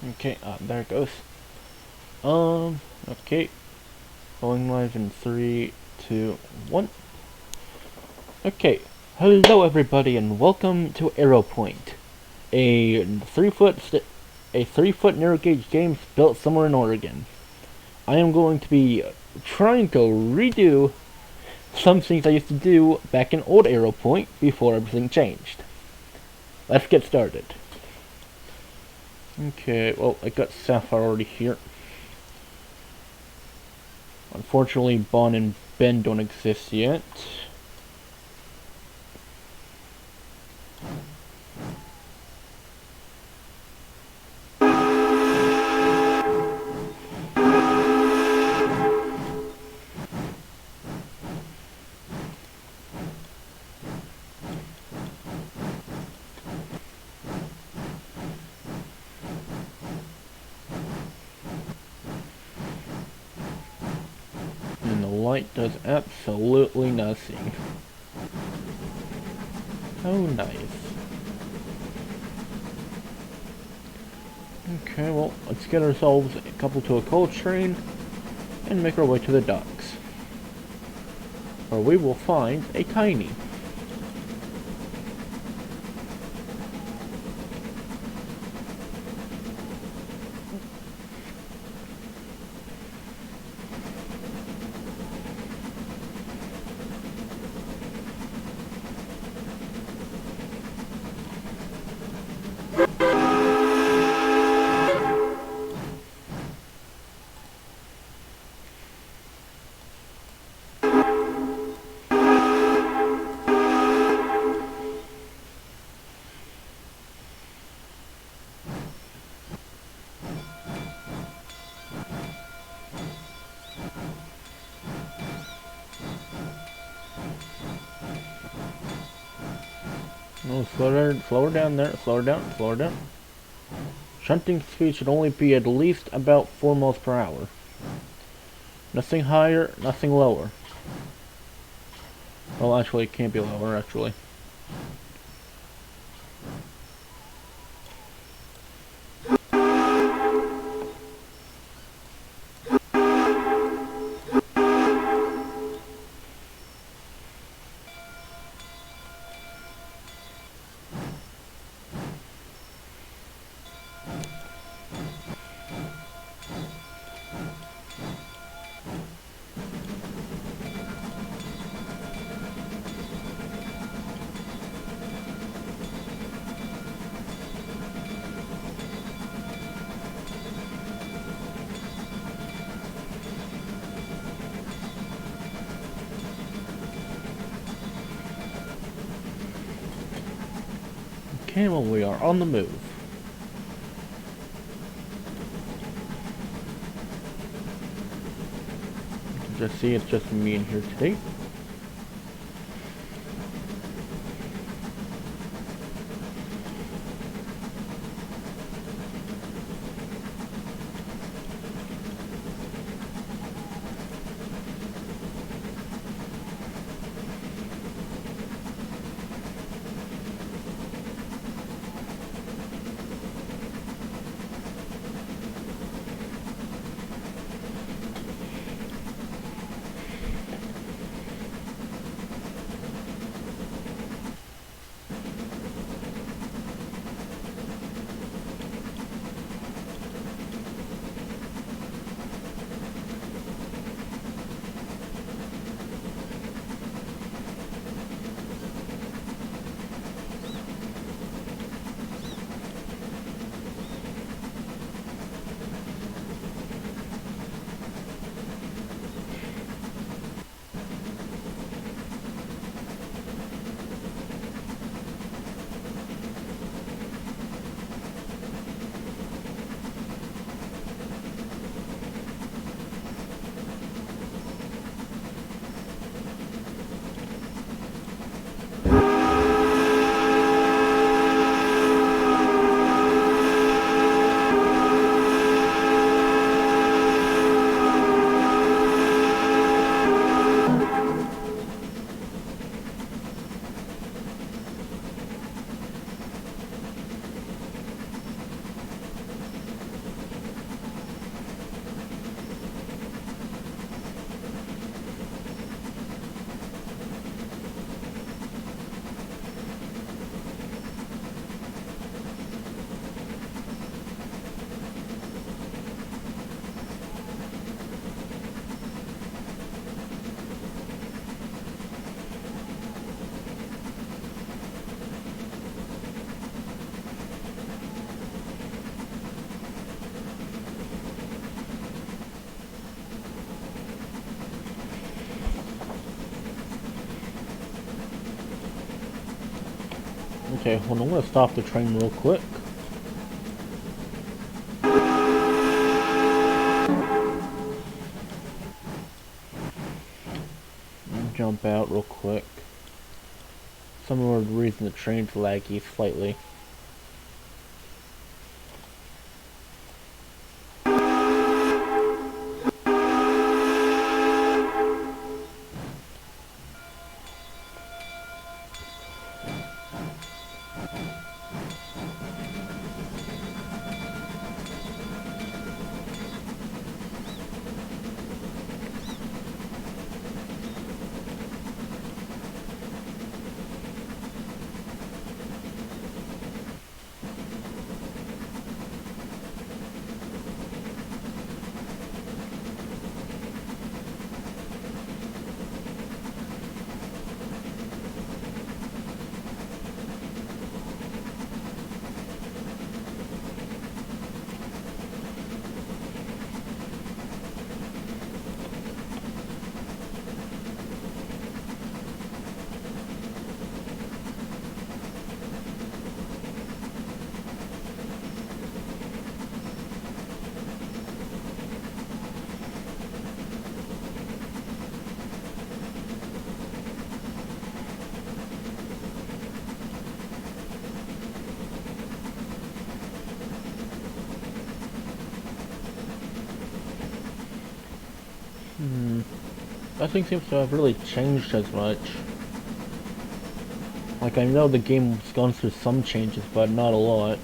Okay, there it goes. Okay. Going live in 3, 2, 1. Okay. Hello everybody and welcome to Arrow Point, a 3-foot narrow gauge game built somewhere in Oregon. I am going to be trying to redo some things I used to do back in old Arrow Point before everything changed. Let's get started. Okay, well, I got Sapphire already here. Unfortunately, Bon and Ben don't exist yet. And the light does absolutely nothing. Oh, nice. Okay, well, let's get ourselves coupled to a coal train and make our way to the docks, where we will find a tiny. No, slow her down there. Slow her down, slow her down. Shunting speed should only be at least about 4 miles per hour. Nothing higher, nothing lower. Well, actually, it can't be lower, actually. Okay, well, we are on the move. Just see, it's just me in here today. Okay, well, I'm gonna stop the train real quick. Jump out real quick. Some of the reason the train's laggy slightly. Nothing seems to have really changed as much. Like, I know the game's gone through some changes, but not a lot.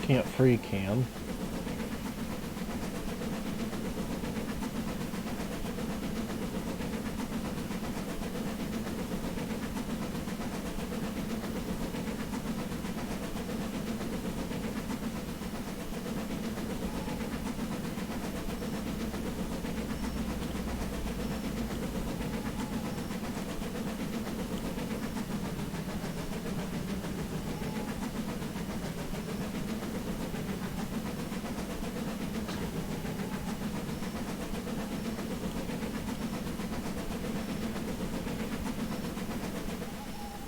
Can't free cam.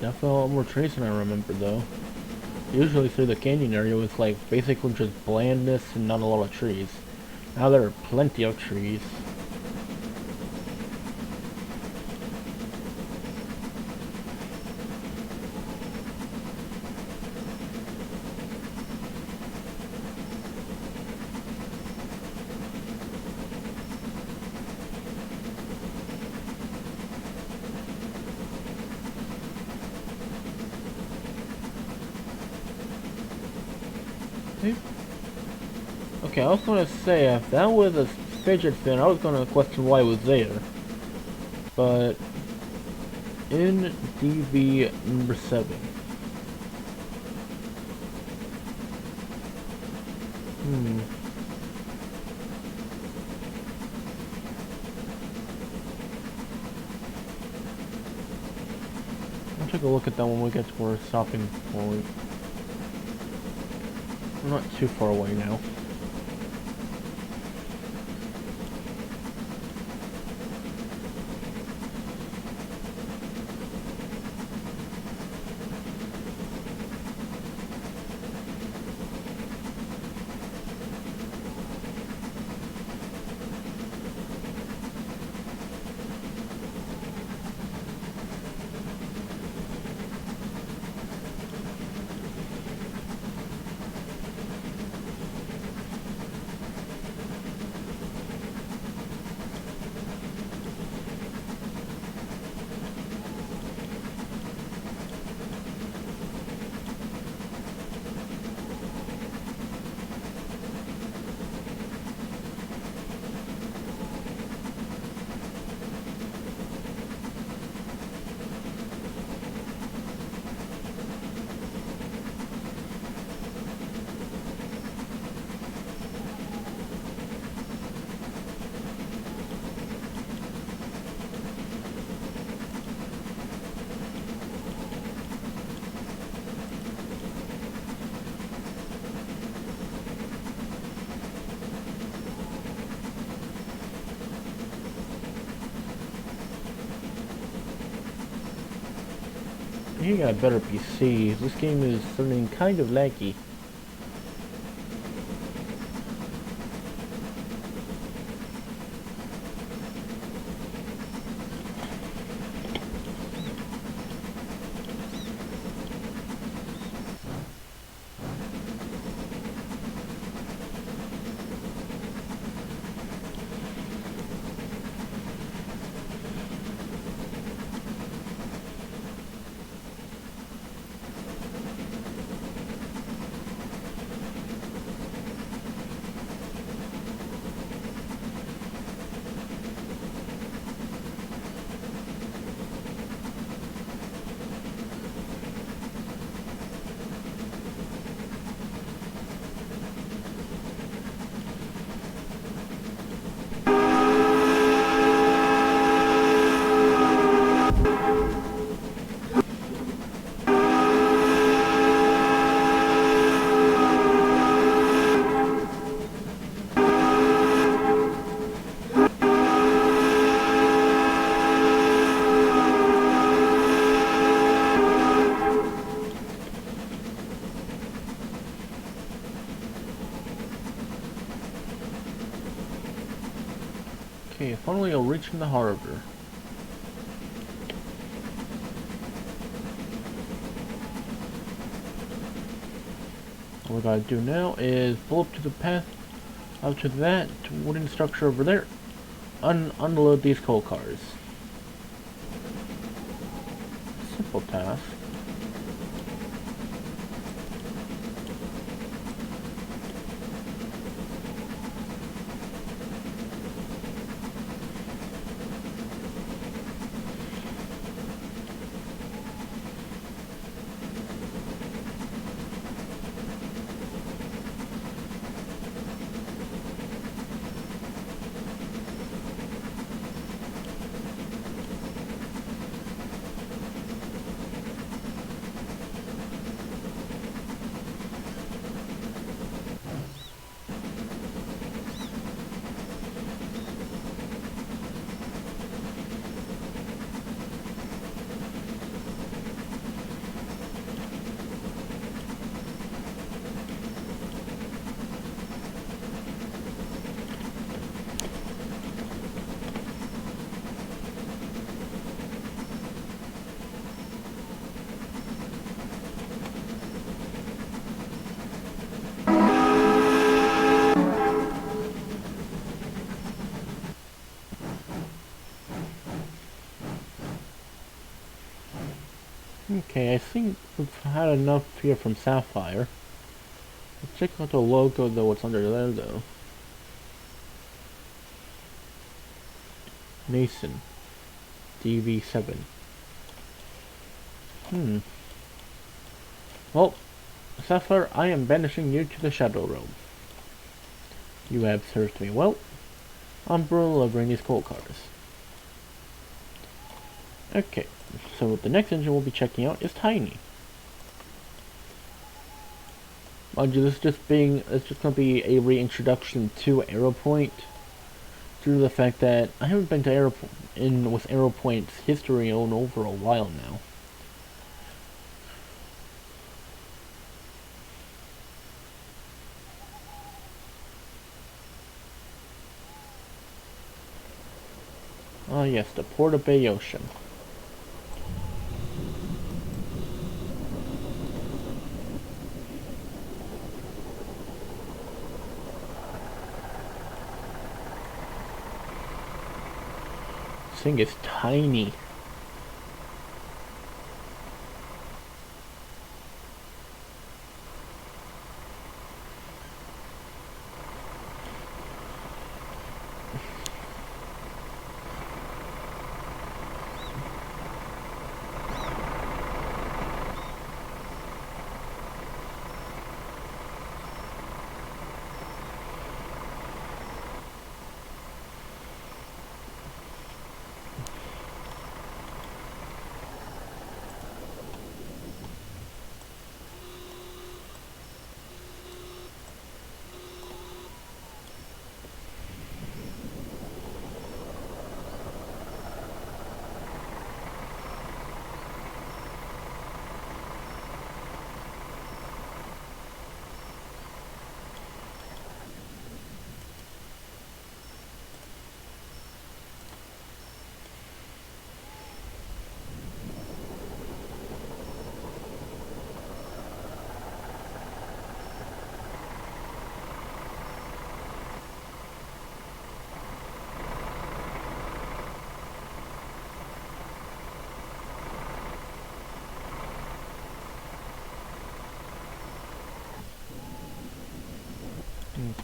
Definitely a lot more trees than I remember though. Usually through the canyon area was like basically just blandness and not a lot of trees. Now there are plenty of trees. Okay, I was gonna say, if that was a fidget spinner, I was gonna question why it was there. But, in DV number 7, Hmm. I'll take a look at that when we get to our stopping point. We're not too far away now. You got a better PC. This game is something kind of laggy. Okay, finally I'm reaching the harbor. All we gotta do now is pull up to the path, out to that wooden structure over there, unload these coal cars. Simple task. Okay, I think we've had enough here from Sapphire. Let's check out the logo though, what's under there though. Mason. DV7. Well, Sapphire, I am banishing you to the Shadow Realm. You have served me well. I'm delivering these coal cars. Okay, so the next engine we'll be checking out is Tiny. Mind you, it's just gonna be a reintroduction to Arrow Point, due to the fact that I haven't been to with Arrow Point's history in over a while now. Ah yes, the Port of Bay Ocean. This thing is tiny.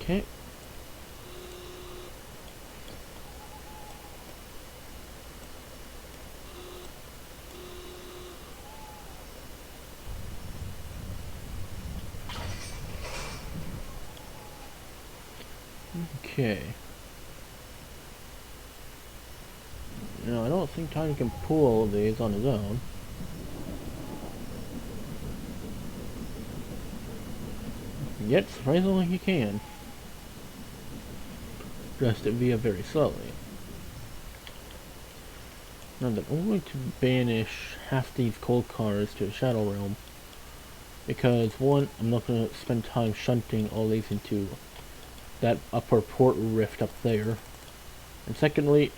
Okay. Okay. Now, I don't think Tiny can pull all of these on his own. Yet, surprisingly, he can. Just via very slowly. Now then, I'm going to banish half these coal cars to the Shadow Realm. Because, one, I'm not going to spend time shunting all these into that upper port rift up there. And secondly,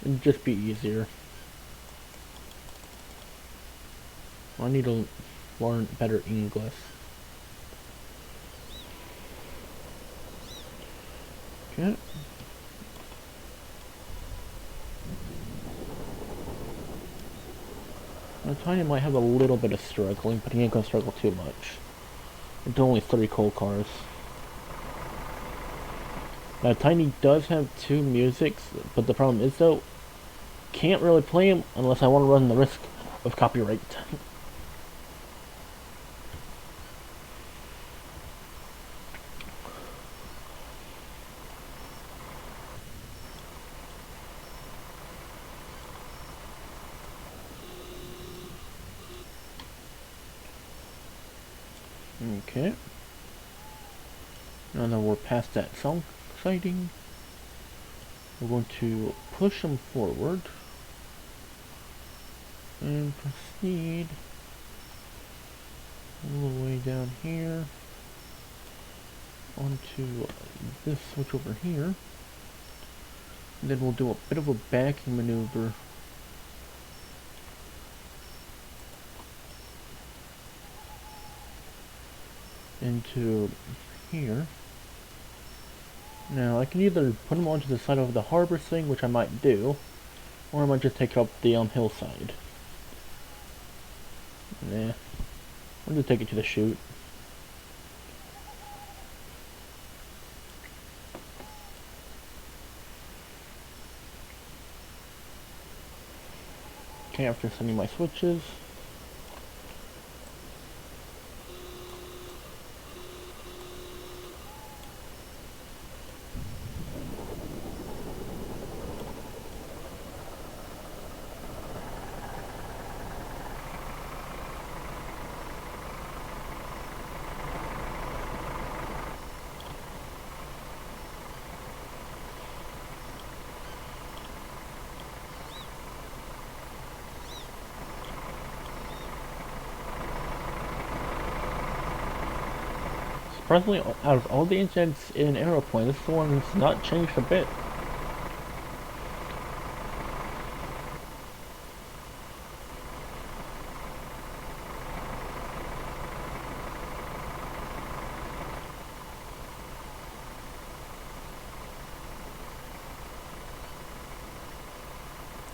it'd just be easier. I need to learn better English. Okay. Now, Tiny might have a little bit of struggling, but he ain't gonna struggle too much. It's only 3 coal cars. Now, Tiny does have 2 musics, but the problem is, though, can't really play them unless I want to run the risk of copyright. Okay. Now that we're past that song sighting, we're going to push them forward and proceed all the way down here onto this switch over here. And then we'll do a bit of a backing maneuver into here. Now I can either put them onto the side of the harbor thing, which I might do, or I might just take up the hillside. Nah, I'm gonna take it to the chute. Okay, after sending my switches, Personally, out of all the engines in Aeroplane, this one's not changed a bit.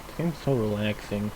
This game's so relaxing.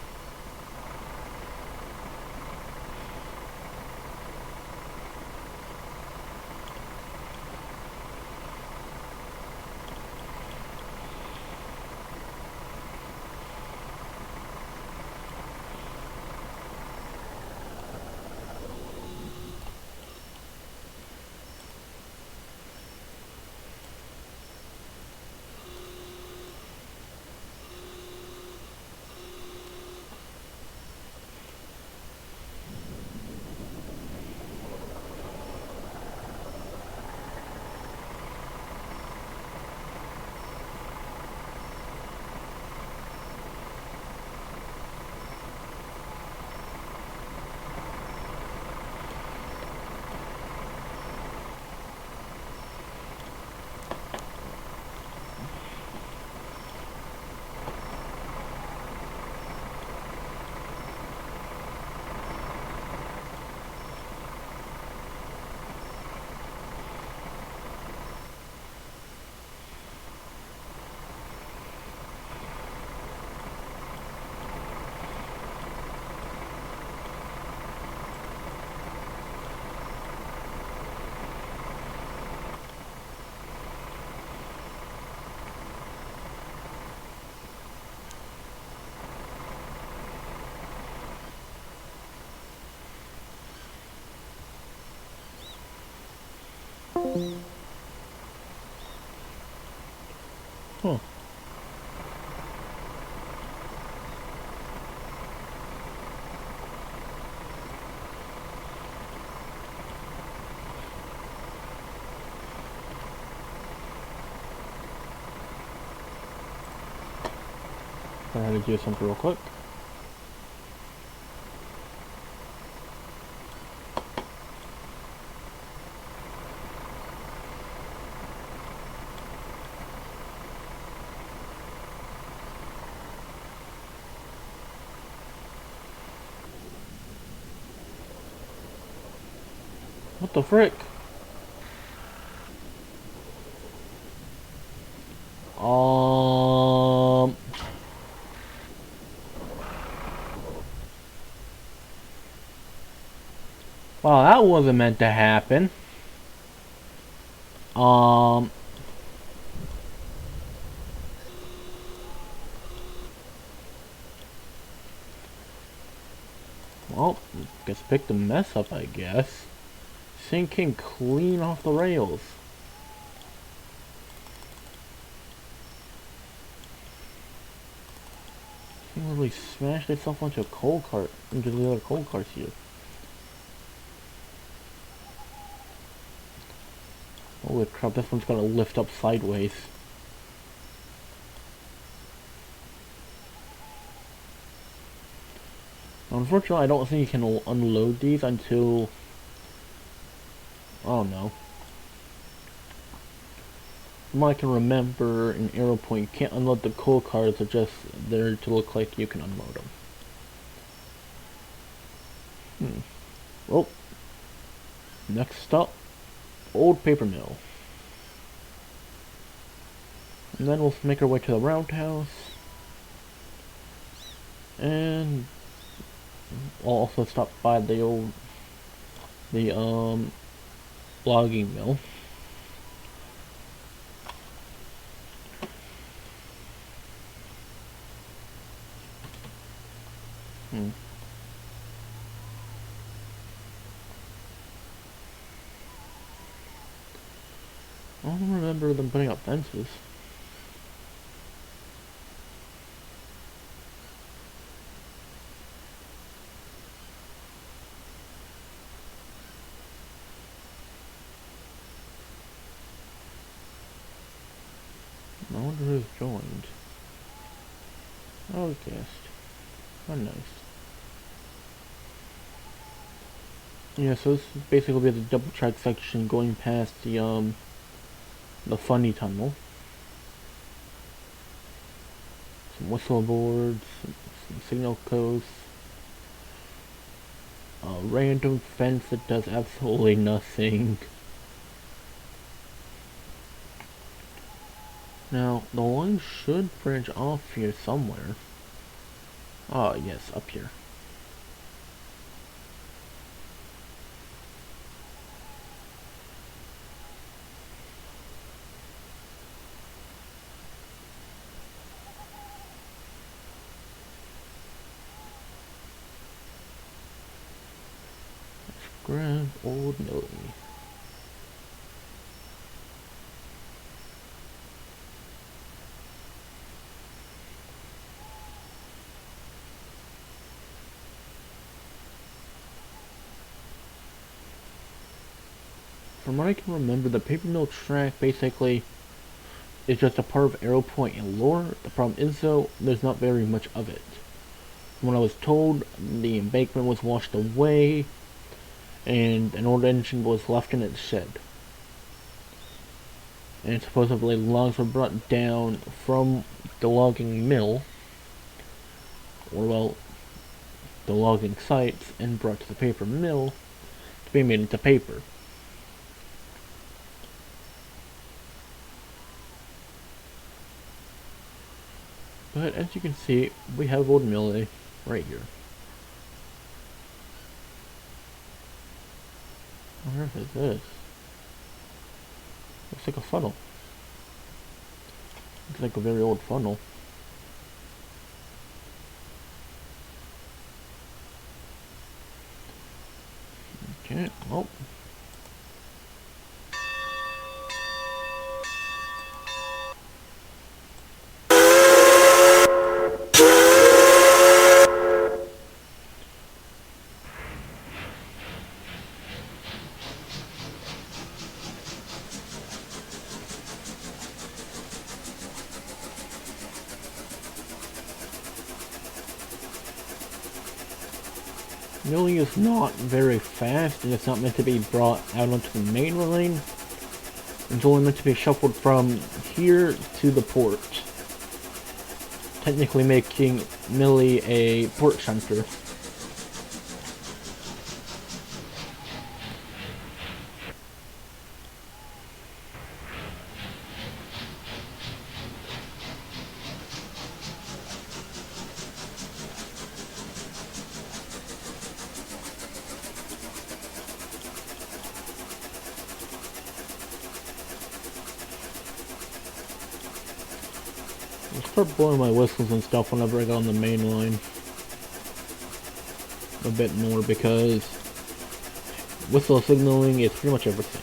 Huh. I had to do something real quick. What the frick? Um. Well, that wasn't meant to happen. Um. Well, just picked the mess up, I guess. Sinking clean off the rails. It literally smashed itself onto a coal cart, into the other coal carts here. Holy crap, this one's gonna lift up sideways. Unfortunately, I don't think you can unload these until... Oh no. From what I can remember, in Aeroplane, you can't unload the coal cars, they're just there to look like you can unload them. Well, next stop, old paper mill. And then we'll make our way to the roundhouse. And we'll also stop by the logging mill. I don't remember them putting up fences. I wonder who's joined. Oh, guest. Oh, nice. Yeah, so this is basically the double track section going past the funny tunnel. Some whistle boards, some signal codes, a random fence that does absolutely nothing. Now, the line should branch off here somewhere. Ah, yes, up here. Grab old Millie. From what I can remember, the paper mill track basically is just a part of Arrow Point and lore. The problem is, though, there's not very much of it. From what I was told, the embankment was washed away, and an old engine was left in its shed. And supposedly logs were brought down from the logging mill, or well, the logging sites, and brought to the paper mill to be made into paper. But as you can see, we have old Millie right here. What on earth is this? Looks like a funnel. Looks like a very old funnel. Okay, well. Millie is not very fast, and it's not meant to be brought out onto the main line. It's only meant to be shuffled from here to the port, technically making Millie a port shunter. I'll start blowing my whistles and stuff whenever I go on the main line a bit more, because whistle signaling is pretty much everything.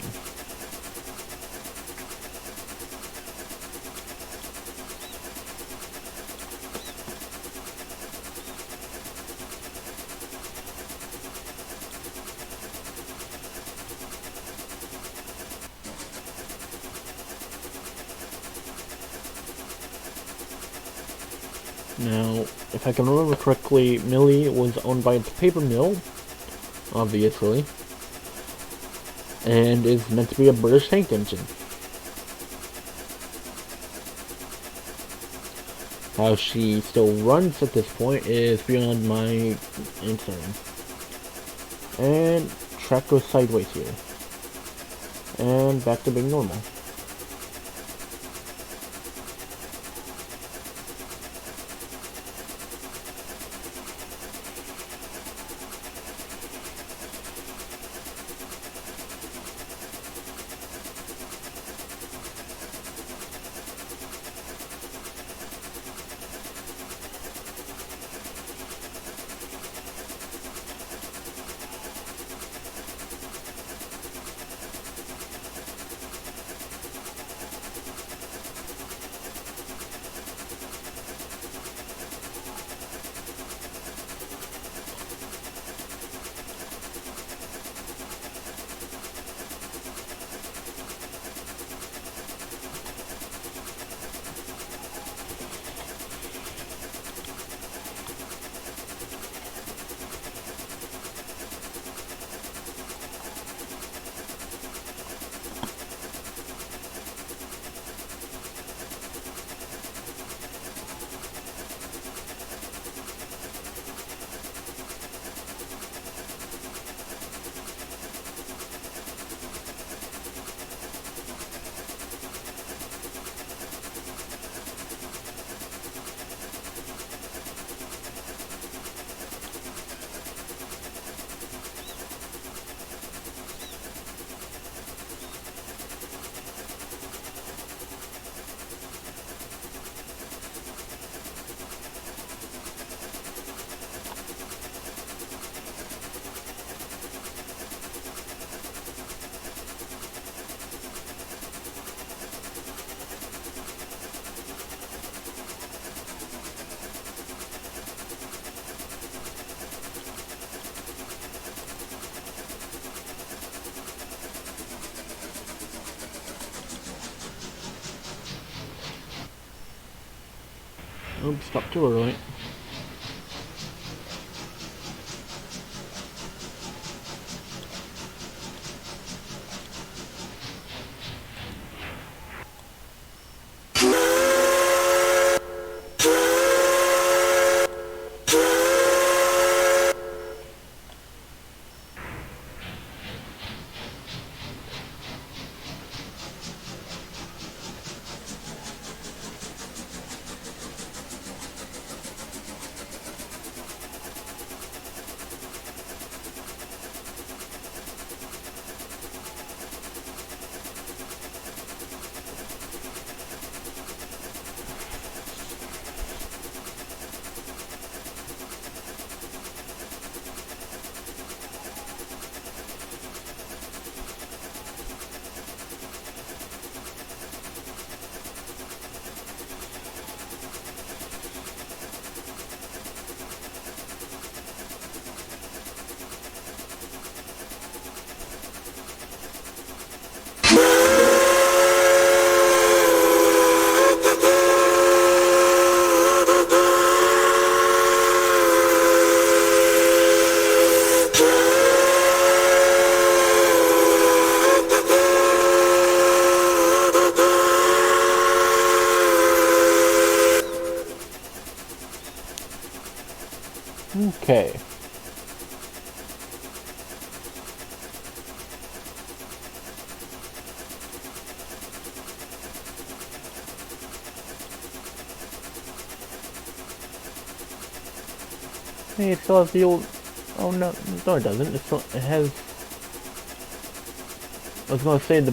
Now, if I can remember correctly, Millie was owned by the paper mill, obviously, and is meant to be a British tank engine. How she still runs at this point is beyond my concern. And track goes sideways here. And back to being normal. Oops, stop too early. Okay. Hey, it still has the old... Oh no, no it doesn't. It has... I was gonna say the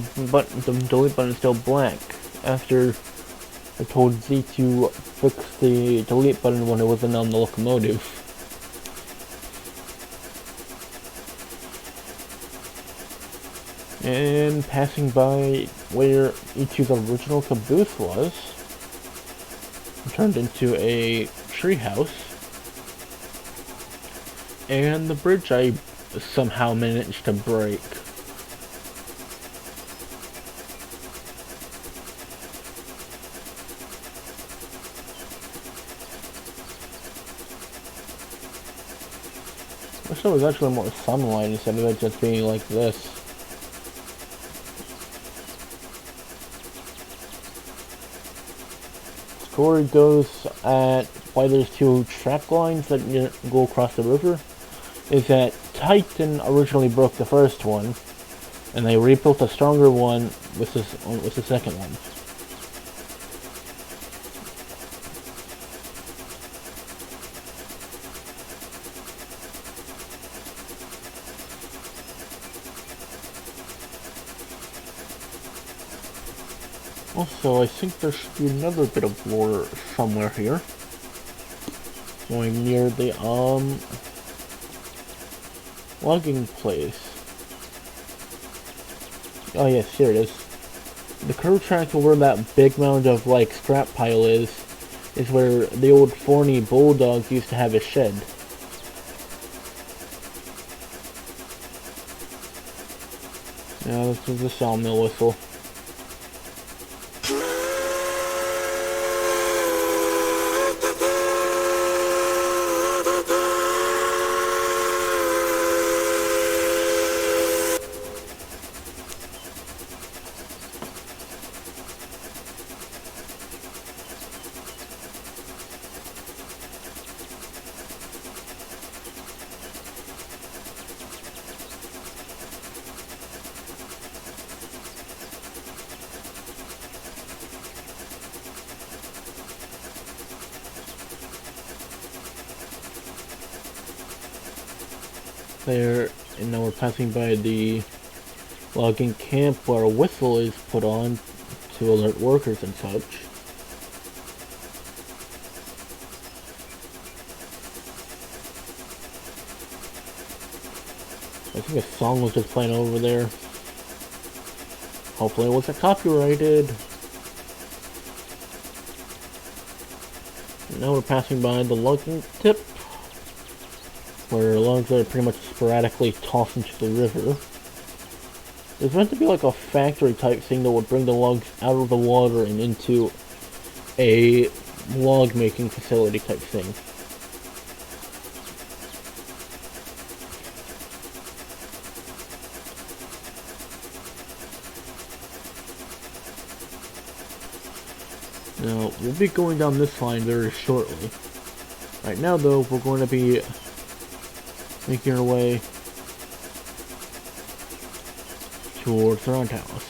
delete button is still blank after I told Z to fix the delete button when it wasn't on the locomotive. And passing by where E2's original caboose was, turned into a treehouse. And the bridge I somehow managed to break. I wish there was actually more sunlight instead of it just being like this. Story goes at why there's two track lines that go across the river is that Titan originally broke the first one, and they rebuilt a stronger one with the second one. Also, I think there should be another bit of lore somewhere here. Going near the, logging place. Oh yes, here it is. The curved track where that big mound of, like, scrap pile is where the old Forney Bulldog used to have his shed. Yeah, this is the sawmill whistle. There, and now we're passing by the logging camp where a whistle is put on to alert workers and such. I think a song was just playing over there. Hopefully it wasn't copyrighted. And now we're passing by the logging tip, where logs are pretty much sporadically tossed into the river. There's meant to be like a factory type thing that would bring the logs out of the water and into a log making facility type thing. Now, we'll be going down this line very shortly. Right now, though, we're going to be making our way towards the roundhouse.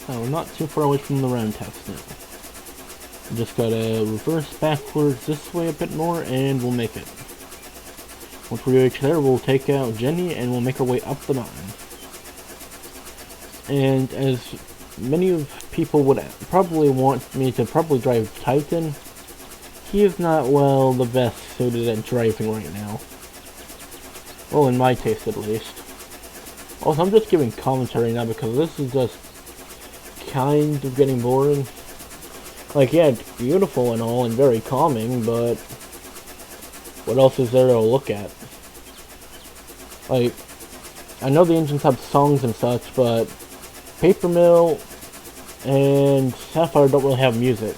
Now, we're not too far away from the roundhouse now. Just gotta reverse backwards this way a bit more, and we'll make it. Once we reach there, we'll take out Jenny, and we'll make our way up the mountain. And as many of people would probably want me to drive Titan, he is not, well, the best suited at driving right now. Well, in my taste at least. Also, I'm just giving commentary now because this is just kind of getting boring. Like, yeah, it's beautiful and all and very calming, but what else is there to look at? Like, I know the engines have songs and such, but Paper Mill and Sapphire don't really have music.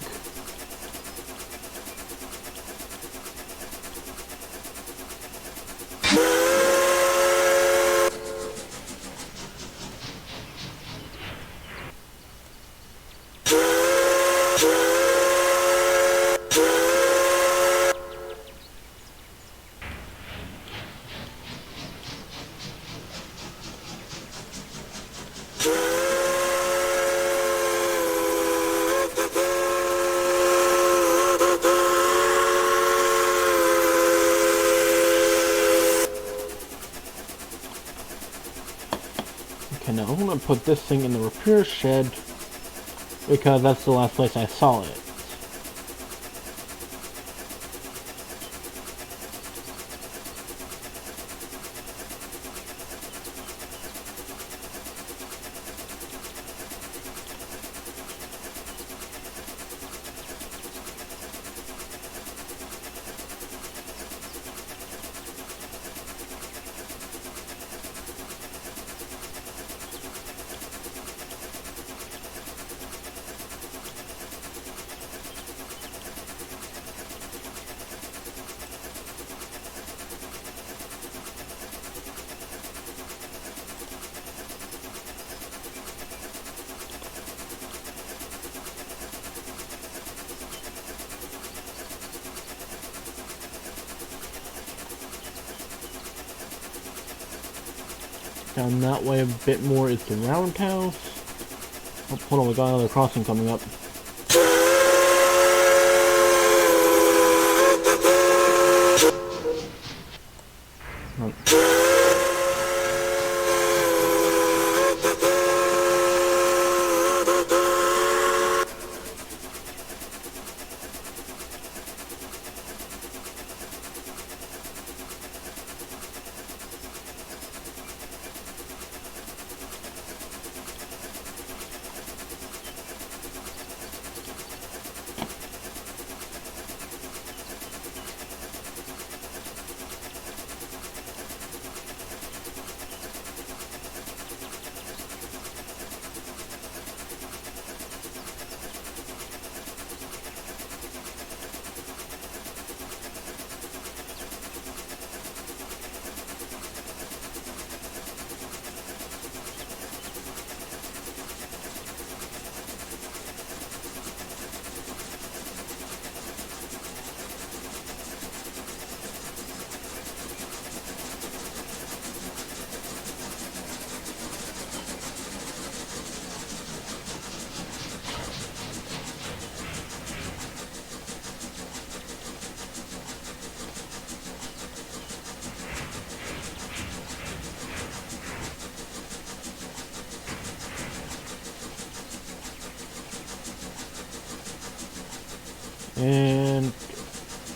Okay, now I'm going to put this thing in the repair shed because that's the last place I saw it. Down that way a bit more is the roundhouse. Oh, hold on, we got another crossing coming up.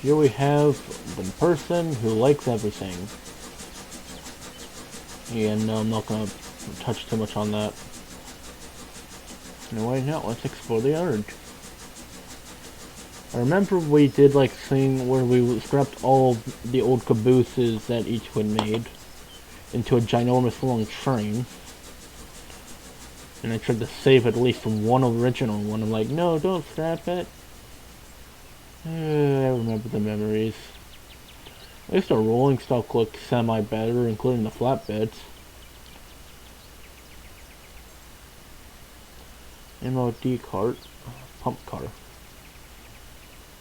here we have the person who likes everything. Yeah, no, I'm not gonna touch too much on that. Anyway, now let's explore the yard. I remember we did like thing where we scrapped all of the old cabooses that each one made into a ginormous long train. And I tried to save at least one original one. I'm like, no, don't scrap it. I remember the memories. At least the rolling stock looked semi-better, including the flatbeds. MOD cart. Pump car.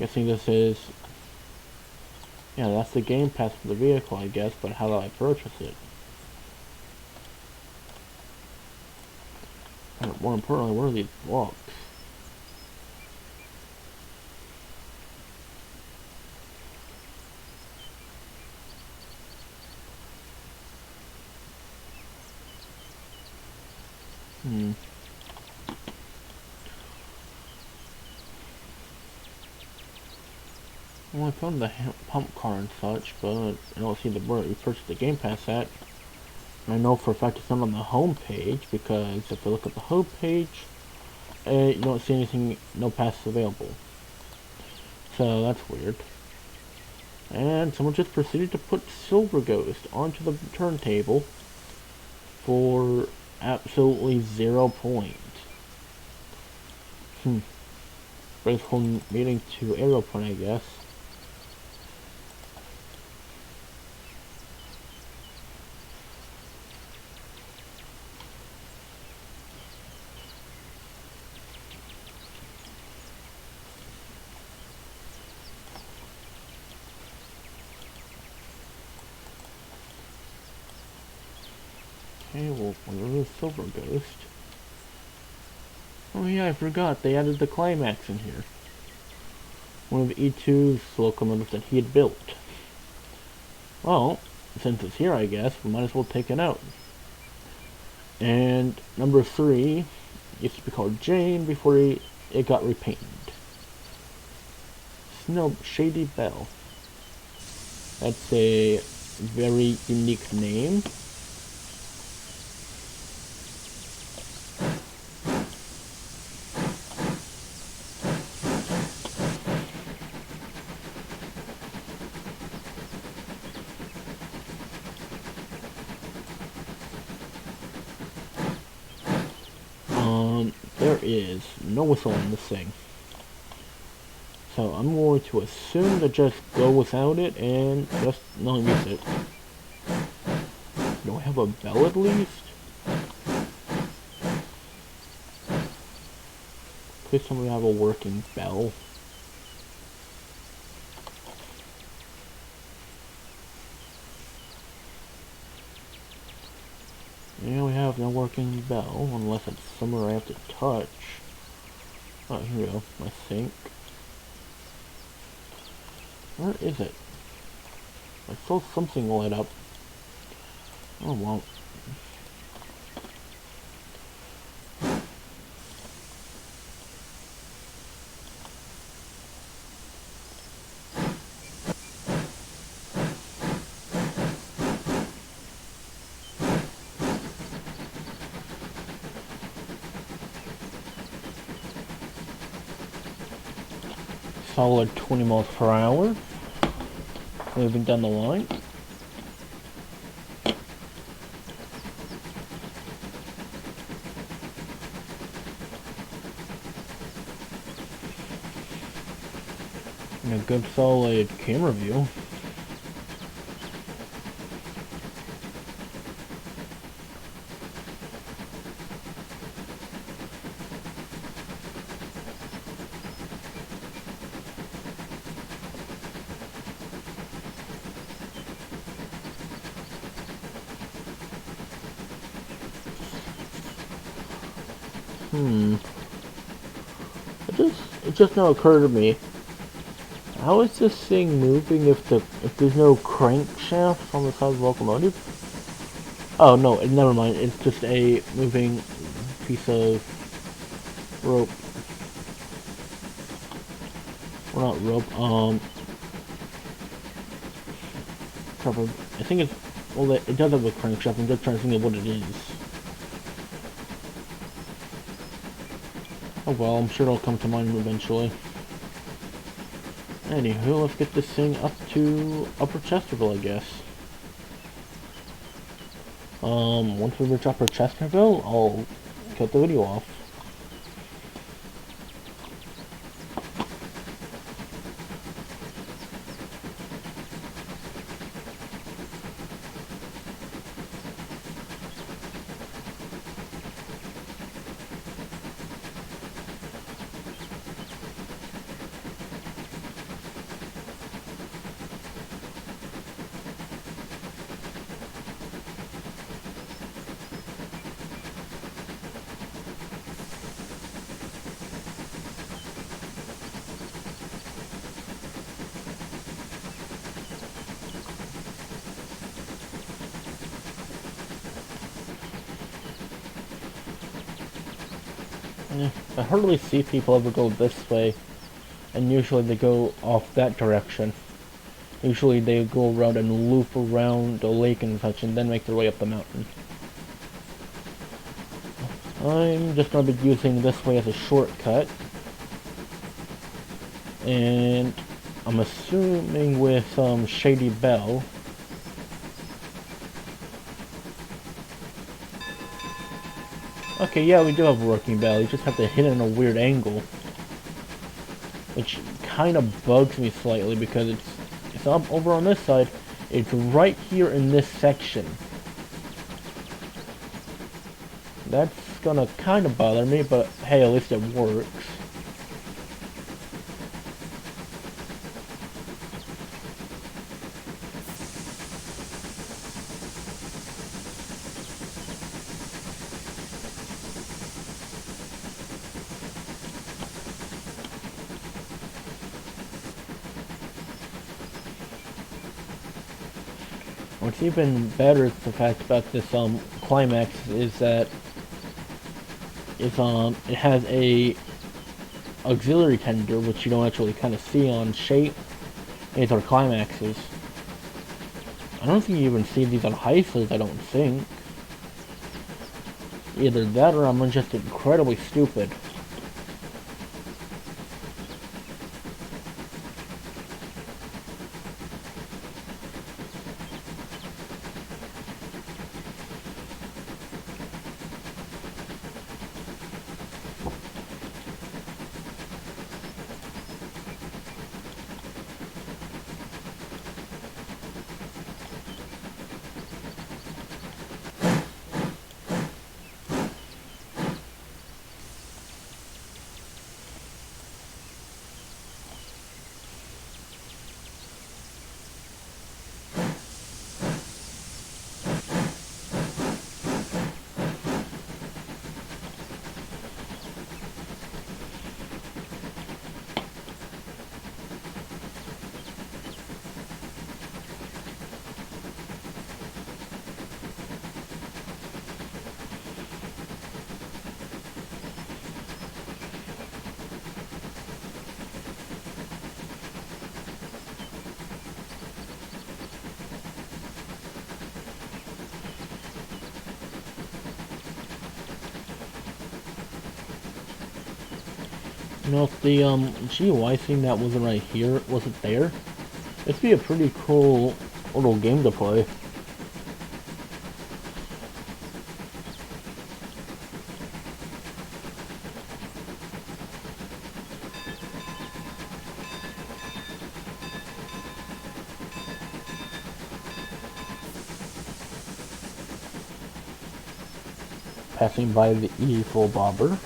Guessing this is... Yeah, that's the game pass for the vehicle, I guess, but how do I purchase it? And more importantly, what are these blocks? Well, I found the pump car and such, but I don't see where we purchased the Game Pass at. And I know for a fact it's not on the home page, because if you look at the home page, you don't see anything, no passes available. So that's weird. And someone just proceeded to put Silver Ghost onto the turntable for absolutely 0 points. Brings whole meeting to arrow point, I guess. Okay, well, where's the Silver Ghost? Oh yeah, I forgot, they added the climax in here. One of E2's locomotives that he had built. Well, since it's here, I guess, we might as well take it out. And number 3 used to be called Jane before it got repainted. Snow Shady Belle. That's a very unique name. There is no whistle on this thing. So I'm going to assume to just go without it and just not use it. Do I have a bell at least? Please somebody have a working bell. Yeah, we have no working bell, unless it's somewhere I have to touch. Oh, here we go, I think. Where is it? I saw something light up. Oh, well. Solid 20 miles per hour. Moving down the line. And a good solid camera view. It just now occurred to me. How is this thing moving if there's no crankshaft on the side of the locomotive? Oh no, never mind. It's just a moving piece of rope. Well, not rope. Probably, I think it's, well, it does have a crankshaft. I'm just trying to think of what it is. Oh well, I'm sure it'll come to mind eventually. Anywho, let's get this thing up to Upper Chesterville, I guess. Once we reach Upper Chesterville, I'll cut the video off. I hardly see people ever go this way, and usually they go off that direction. Usually they go around and loop around the lake and such, and then make their way up the mountain. I'm just going to be using this way as a shortcut. And I'm assuming with Shady Belle. Okay, yeah, we do have a working bell. You just have to hit it in a weird angle. Which kind of bugs me slightly because it's up over on this side. It's right here in this section. That's gonna kind of bother me, but hey, at least it works. What's even better is the fact about this climax is that it has a auxiliary tender which you don't actually kind of see on shape. These are climaxes. I don't think you even see these on heists, I don't think. Either that or I'm just incredibly stupid. You know, if the GUI thing that wasn't right here wasn't there, it'd be a pretty cool little game to play. Passing by the evil bobber.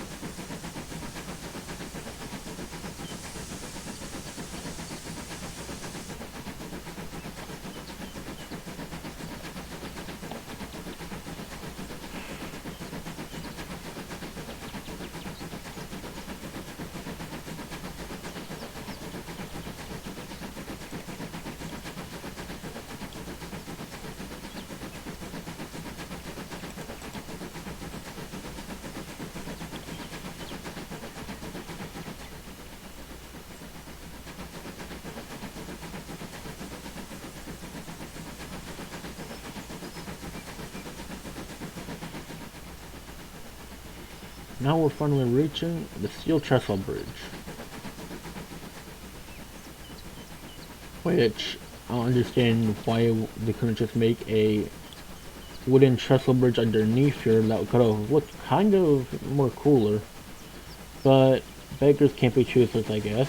now we're finally reaching the steel trestle bridge. Which, I don't understand why they couldn't just make a wooden trestle bridge underneath here. That could have looked kind of more cooler. But beggars can't be choosers, I guess.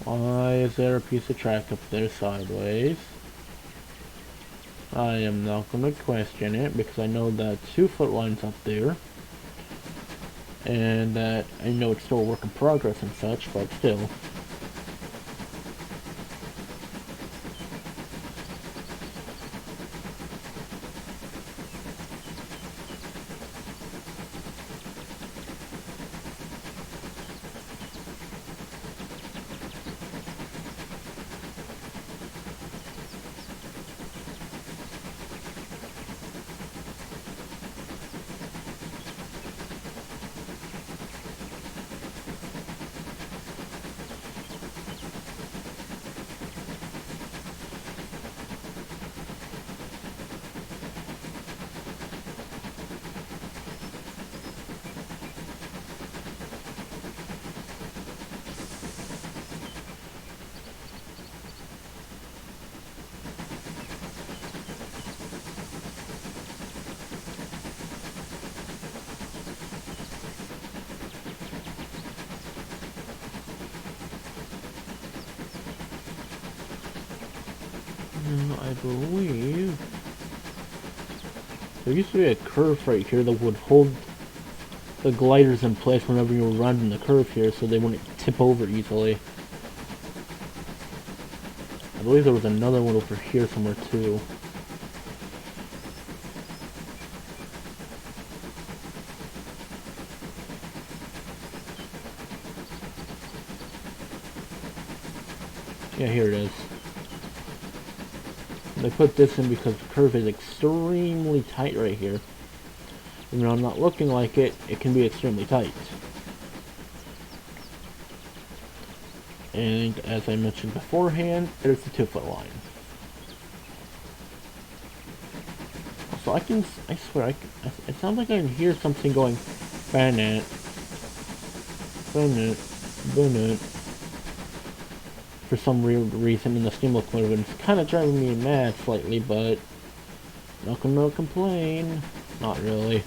Why is there a piece of track up there sideways? I am not going to question it because I know that 2-foot line's up there. And that I know it's still a work in progress and such, but still. I believe there used to be a curve right here that would hold the gliders in place whenever you were rounding the curve here so they wouldn't tip over easily. I believe there was another one over here somewhere too. Yeah, here it is. They put this in because the curve is extremely tight right here. Even though I'm not looking like it, it can be extremely tight. And as I mentioned beforehand, there's the 2-foot line. So I swear, it sounds like I can hear something going, Bennett, Bennett, Bennett, for some weird reason in the steam locomotive, and it's kind of driving me mad slightly, but not gonna complain. Not really.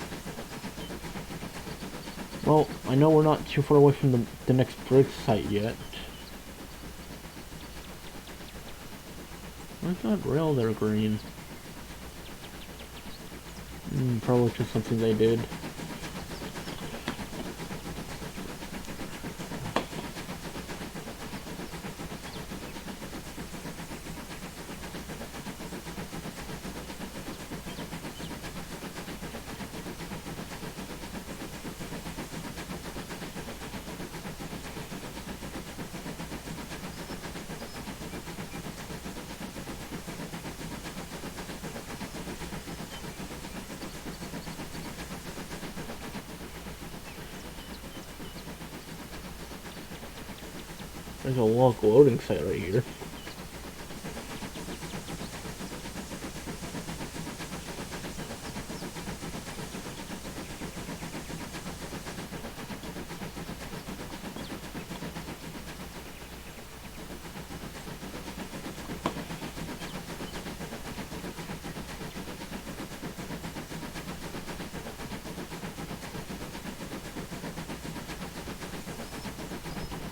Well, I know we're not too far away from the next bridge site yet. Where's that rail there, green? Probably just something they did. There's a log loading site right here.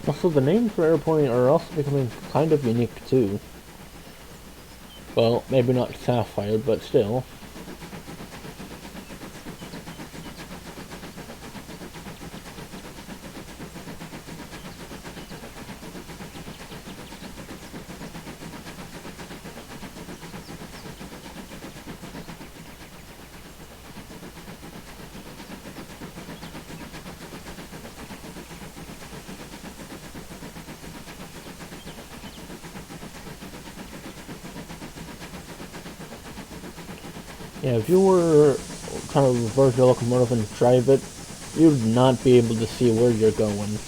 Also, the names for Airpoint are also becoming kind of unique too. Well, maybe not Sapphire, but still. Yeah, if you were trying to reverse your locomotive and drive it, you would not be able to see where you're going.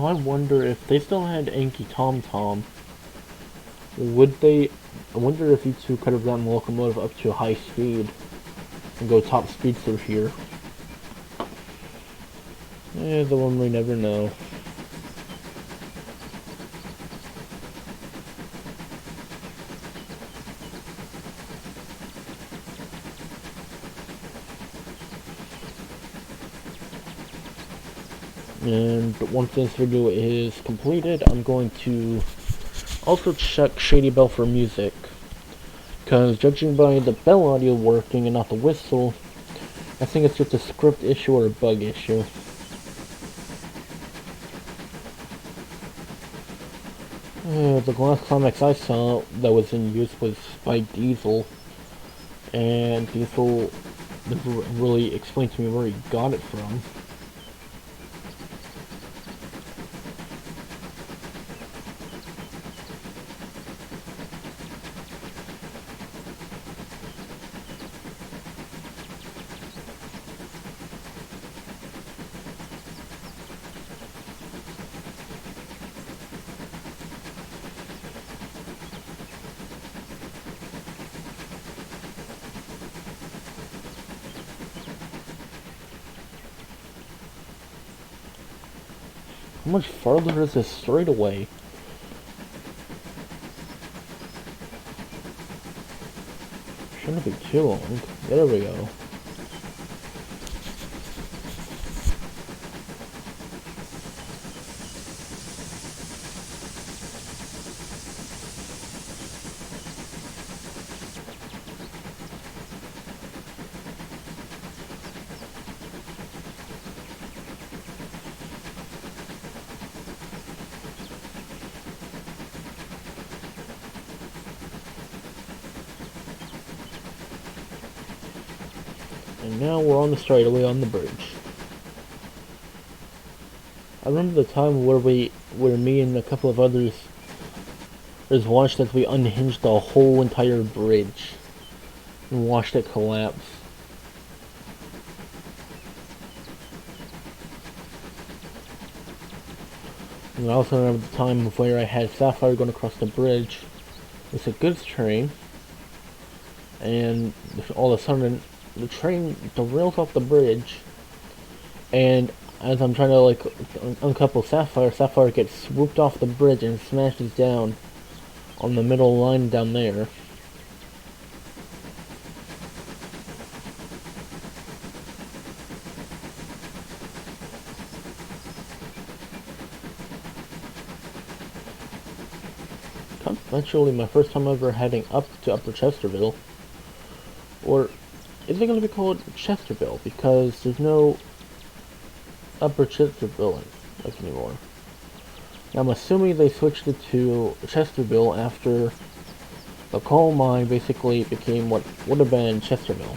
So I wonder if they still had Anki Tom Tom, would they? I wonder if you two could have gotten the locomotive up to high speed and go top speed through here. The one we never know. And once this video is completed, I'm going to also check Shady Bell for music. Because judging by the bell audio working and not the whistle, I think it's just a script issue or a bug issue. The last comics I saw that was in use was by Diesel, and Diesel never really explained to me where he got it from. How much farther is this straightaway? Shouldn't be too long. There we go. And now we're on the straightaway on the bridge. I remember the time where me and a couple of others watched as we unhinged the whole entire bridge and watched it collapse. And I also remember the time where I had Sapphire going across the bridge. It's a goods train, and all of a sudden the train derails off the bridge, and as I'm trying to like uncouple Sapphire, Sapphire gets swooped off the bridge and smashes down on the middle line down there. Eventually, my first time ever heading up to Upper Chesterville, or is it going to be called Chesterville because there's no Upper Chesterville anymore. Now, I'm assuming they switched it to Chesterville after the coal mine basically became what would have been Chesterville.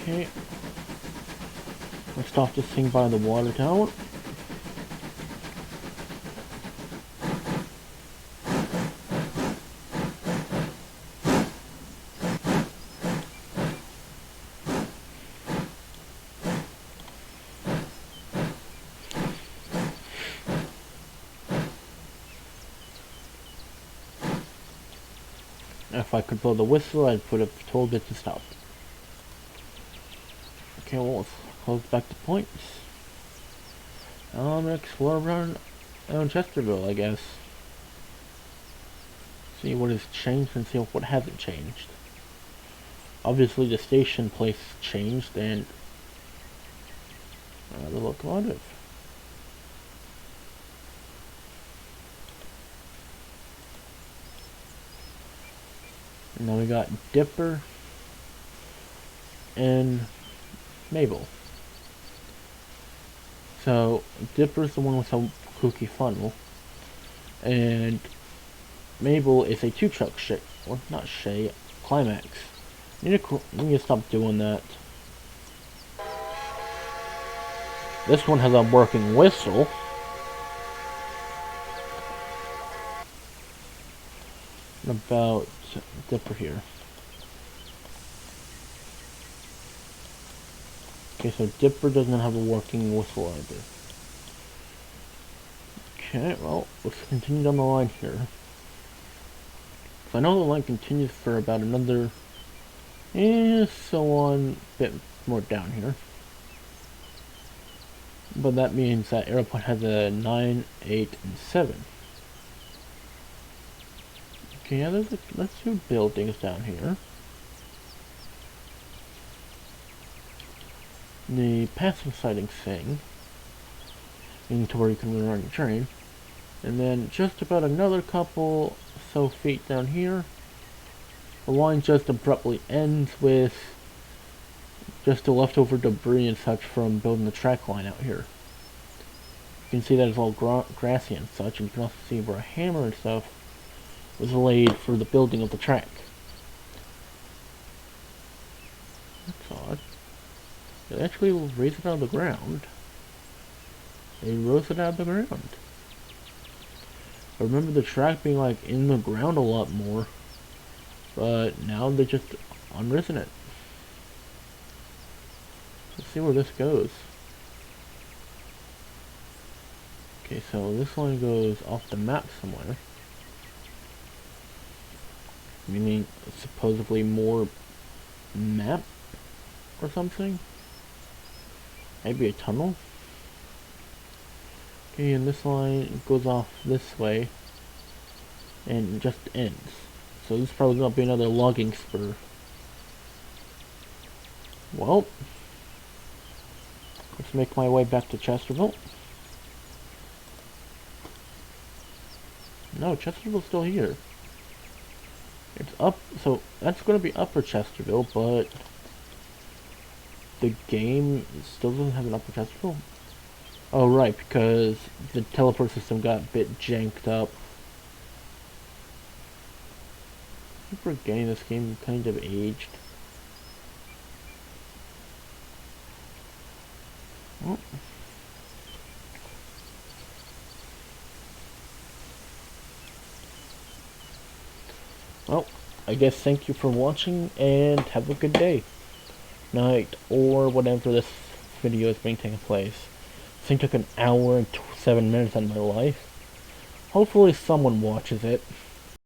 Okay, let's stop this thing by the water tower. If I could blow the whistle, I would have told it to stop. Okay, well, let's close back to points. I'm gonna explore around Chesterville, I guess. See what has changed and see what hasn't changed. Obviously, the station place changed, and the locomotive. Now we got Dipper and Mabel. So Dipper's the one with a kooky funnel, and Mabel is a two-truck Shay, or not Shay, Climax. You need to stop doing that. This one has a working whistle. About Dipper here. Okay, so Dipper doesn't have a working whistle either. Okay, well, let's continue down the line here. So I know the line continues for about another, so on, bit more down here. But that means that Aeroplane has a 9, 8, and 7. Okay, yeah, there's two buildings down here. The passive sighting thing, into where you can run on your train. And then just about another couple so feet down here, the line just abruptly ends with just the leftover debris and such from building the track line out here. You can see that it's all grassy and such, and you can also see where a hammer and stuff was laid for the building of the track. That's odd. They actually raised it out of the ground. They rose it out of the ground. I remember the track being like in the ground a lot more, but now they just unrisen it. Let's see where this goes. Okay, so this line goes off the map somewhere, meaning supposedly more map or something. Maybe a tunnel. Okay, and this line goes off this way and just ends. So this is probably gonna be another logging spur. Well, let's make my way back to Chesterville. No, Chesterville's still here. It's up, so that's gonna be Upper Chesterville, but the game still doesn't have an Upper Chesterville. Oh right, because the teleport system got a bit janked up. I'm forgetting this game kind of aged. Oh. Well, I guess thank you for watching and have a good day, night, or whatever this video is being taken place. This thing took an hour and 7 minutes out of my life. Hopefully someone watches it.